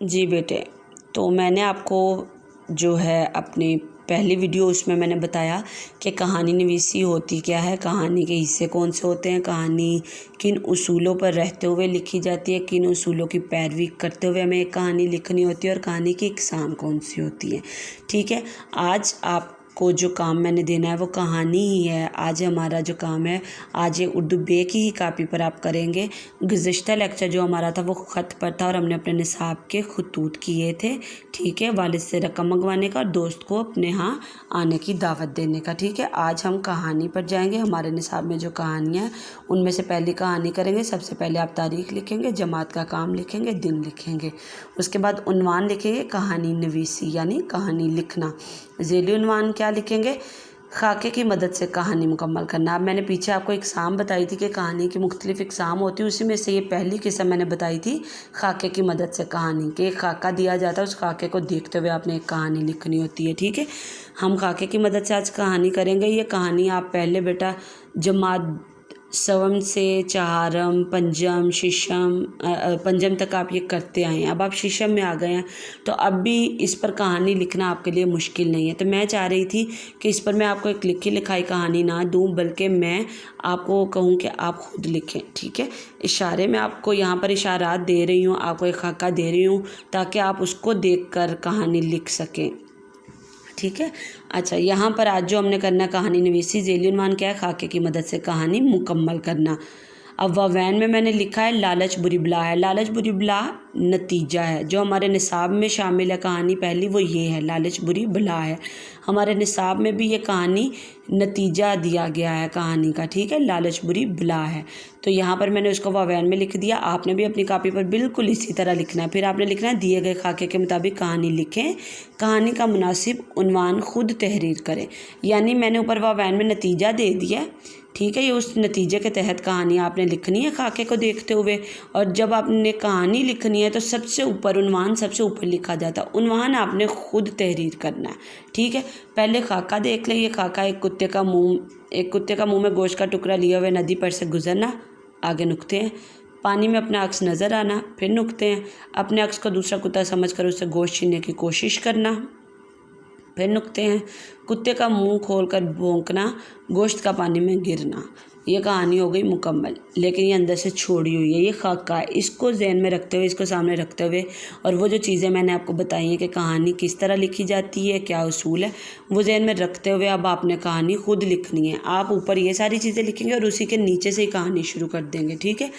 जी बेटे, तो मैंने आपको जो है अपनी पहली वीडियो उसमें मैंने बताया कि कहानी नवीसी होती क्या है, कहानी के हिस्से कौन से होते हैं, कहानी किन उसूलों पर रहते हुए लिखी जाती है, किन उसूलों की पैरवी करते हुए हमें एक कहानी लिखनी होती है और कहानी की इकसाम कौन सी होती है। ठीक है, आज आपको जो काम मैंने देना है वो कहानी ही है। आज हमारा जो काम है, आज ये उर्दू बे की ही कापी पर आप करेंगे। गुज़िश्ता लेक्चर जो हमारा था वो ख़त पर था और हमने अपने निसाब के खतूत किए थे। ठीक है, वालिद से रकम मंगवाने का और दोस्त को अपने यहाँ आने की दावत देने का। ठीक है, आज हम कहानी पर जाएंगे। हमारे निसाब में जो कहानियाँ उनमें से पहली कहानी करेंगे। सबसे पहले आप तारीख़ लिखेंगे, जमात का काम लिखेंगे, दिन लिखेंगे। उसके बाद उन्वान लिखेंगे, कहानी नवीसी यानी कहानी लिखना। ज़ेली उन्वान क्या लिखेंगे? खाके की मदद से कहानी मुकम्मल करना। अब मैंने पीछे आपको इकसाम बताई थी कि कहानी की मुख्तलिफ इकसाम होती है, उसी में से ये पहली किस्म मैंने बताई थी खाके की मदद से कहानी के। एक खाका दिया जाता है, उस खाके को देखते हुए आपने एक कहानी लिखनी होती है। ठीक है, हम खाके की मदद से आज कहानी करेंगे। ये कहानी आप पहले बेटा जमात सवम से चहारम, पंजम, शीशम, पंजम तक आप ये करते आए हैं। अब आप शीशम में आ गए हैं तो अब भी इस पर कहानी लिखना आपके लिए मुश्किल नहीं है। तो मैं चाह रही थी कि इस पर मैं आपको एक लिखी लिखाई कहानी ना दूं, बल्कि मैं आपको कहूं कि आप खुद लिखें। ठीक है, इशारे में आपको यहाँ पर इशारात दे रही हूँ, आपको एक खाका दे रही हूँ ताकि आप उसको देख कर कहानी लिख सकें। ठीक है, अच्छा, यहाँ पर आज जो हमने करना कहानी नवीसी। ज़ेली उन्वान क्या है? खाके की मदद से कहानी मुकम्मल करना। अब वावैन में मैंने लिखा है लालच बुरी बला है। लालच बुरी बला नतीजा है। जो हमारे निसाब में शामिल है कहानी पहली वो ये है, लालच बुरी बला है। हमारे निसाब में भी ये कहानी नतीजा दिया गया है कहानी का। ठीक है, लालच बुरी बला है। तो यहाँ पर मैंने उसको वावैन में लिख दिया। आपने भी अपनी कापी पर बिल्कुल इसी तरह लिखना है। फिर आपने लिखना है दिए गए खाके के मुताबिक कहानी लिखें, कहानी का मुनासिब उन्वान खुद तहरीर करें। यानी मैंने ऊपर वावैन में नतीजा दे दिया। ठीक है, ये उस नतीजे के तहत कहानी आपने लिखनी है खाके को देखते हुए। और जब आपने कहानी लिखनी है तो सबसे ऊपर उन्वान सबसे ऊपर लिखा जाता है। उन्वान आपने खुद तहरीर करना है। ठीक है, पहले खाका देख ले। ये खाका एक कुत्ते का मुंह में गोश्त का टुकड़ा लिया हुए नदी पर से गुजरना। आगे नुक्ते हैं। पानी में अपना अक्स नज़र आना। फिर नुक्ते हैं। अपने अक्स को दूसरा कुत्ता समझकर उससे गोश्त छीनने की कोशिश करना। फिर नुक्ते हैं। कुत्ते का मुंह खोलकर भौंकना, गोश्त का पानी में गिरना। ये कहानी हो गई मुकम्मल, लेकिन ये अंदर से छोड़ी हुई है। ये खाका है, इसको ज़हन में रखते हुए, इसको सामने रखते हुए और वो जो चीज़ें मैंने आपको बताई हैं कि कहानी किस तरह लिखी जाती है, क्या उसूल है, वो ज़हन में रखते हुए अब आपने कहानी खुद लिखनी है। आप ऊपर ये सारी चीज़ें लिखेंगे और उसी के नीचे से ही कहानी शुरू कर देंगे। ठीक है,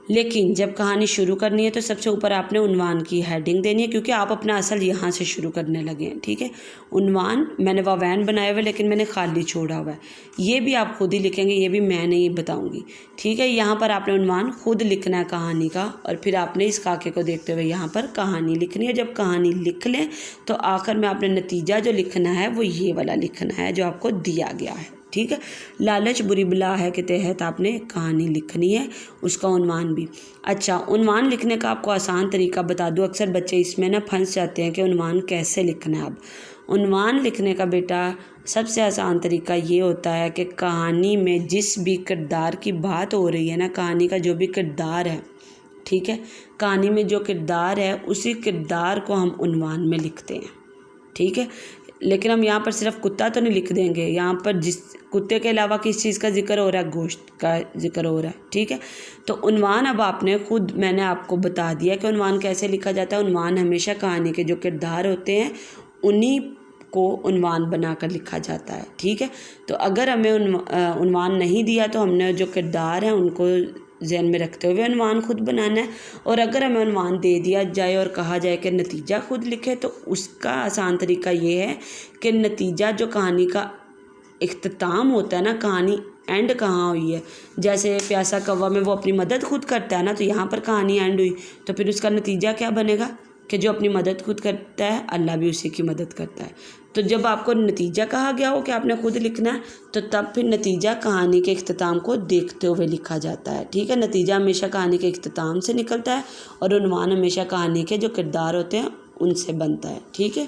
लेकिन जब कहानी शुरू करनी है तो सबसे ऊपर आपने उन्वान की हेडिंग देनी है, क्योंकि आप अपना असल यहाँ से शुरू करने लगे हैं। ठीक है, उन्वान मैंने वावैन बनाया हुआ है लेकिन मैंने खाली छोड़ा हुआ है। ये भी आप खुद ही लिखेंगे, ये भी मैं नहीं बताऊंगी। ठीक है, यहाँ पर आपने उन्वान खुद लिखना है कहानी का और फिर आपने इस खाके को देखते हुए यहाँ पर कहानी लिखनी है। जब कहानी लिख लें तो आखिर में आपने नतीजा जो लिखना है वो ये वाला लिखना है जो आपको दिया गया है। ठीक है, लालच बुरी बला है के तहत आपने कहानी लिखनी है, उसका उन्वान भी। अच्छा, उन्वान लिखने का आपको आसान तरीका बता दूं। अक्सर बच्चे इसमें ना फंस जाते हैं कि उन्वान कैसे लिखना है। अब उन्वान लिखने का बेटा सबसे आसान तरीका ये होता है कि कहानी में जिस भी किरदार की बात हो रही है ना, कहानी का जो भी किरदार है, ठीक है, कहानी में जो किरदार है उसी किरदार को हम उन्वान में लिखते हैं। ठीक है, लेकिन हम यहाँ पर सिर्फ कुत्ता तो नहीं लिख देंगे। यहाँ पर जिस कुत्ते के अलावा किस चीज़ का जिक्र हो रहा है, गोश्त का जिक्र हो रहा है। ठीक है, तो उन्वान अब आपने खुद, मैंने आपको बता दिया कि उन्वान कैसे लिखा जाता है। उन्वान हमेशा कहानी के जो किरदार होते हैं उन्हीं को उन्वान बनाकर लिखा जाता है। ठीक है, तो अगर हमें उन्वान नहीं दिया तो हमने जो किरदार हैं उनको ज़हन में रखते हुए उन्वान खुद बनाना है। और अगर हमें उन्वान दे दिया जाए और कहा जाए कि नतीजा खुद लिखे तो उसका आसान तरीका ये है कि नतीजा जो कहानी का इख्तिताम होता है ना, कहानी एंड कहाँ हुई है, जैसे प्यासा कौवा में वो अपनी मदद खुद करता है ना, तो यहाँ पर कहानी एंड हुई, तो फिर उसका नतीजा क्या बनेगा कि जो अपनी मदद खुद करता है अल्लाह भी उसी की मदद करता है। तो जब आपको नतीजा कहा गया हो कि आपने खुद लिखना है तो तब फिर नतीजा कहानी के इख्तिताम को देखते हुए लिखा जाता है। ठीक है, नतीजा हमेशा कहानी के इख्तिताम से निकलता है और उन्वान हमेशा कहानी के जो किरदार होते हैं उनसे बनता है। ठीक है,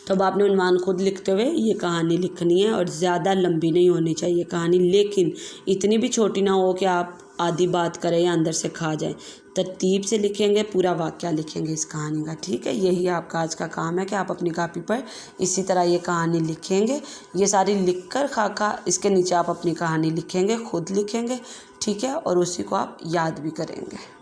तो अब आपने उन्वान खुद लिखते हुए ये कहानी लिखनी है और ज़्यादा लंबी नहीं होनी चाहिए कहानी, लेकिन इतनी भी छोटी ना हो कि आप आधी बात करें या अंदर से खा जाए। तरतीब से लिखेंगे, पूरा वाक़या लिखेंगे इस कहानी का, ठीक है। यही आपका आज का काम है कि आप अपनी कापी पर इसी तरह ये कहानी लिखेंगे। ये सारी लिख कर खाका इसके नीचे आप अपनी कहानी लिखेंगे, खुद लिखेंगे, ठीक है, और उसी को आप याद भी करेंगे।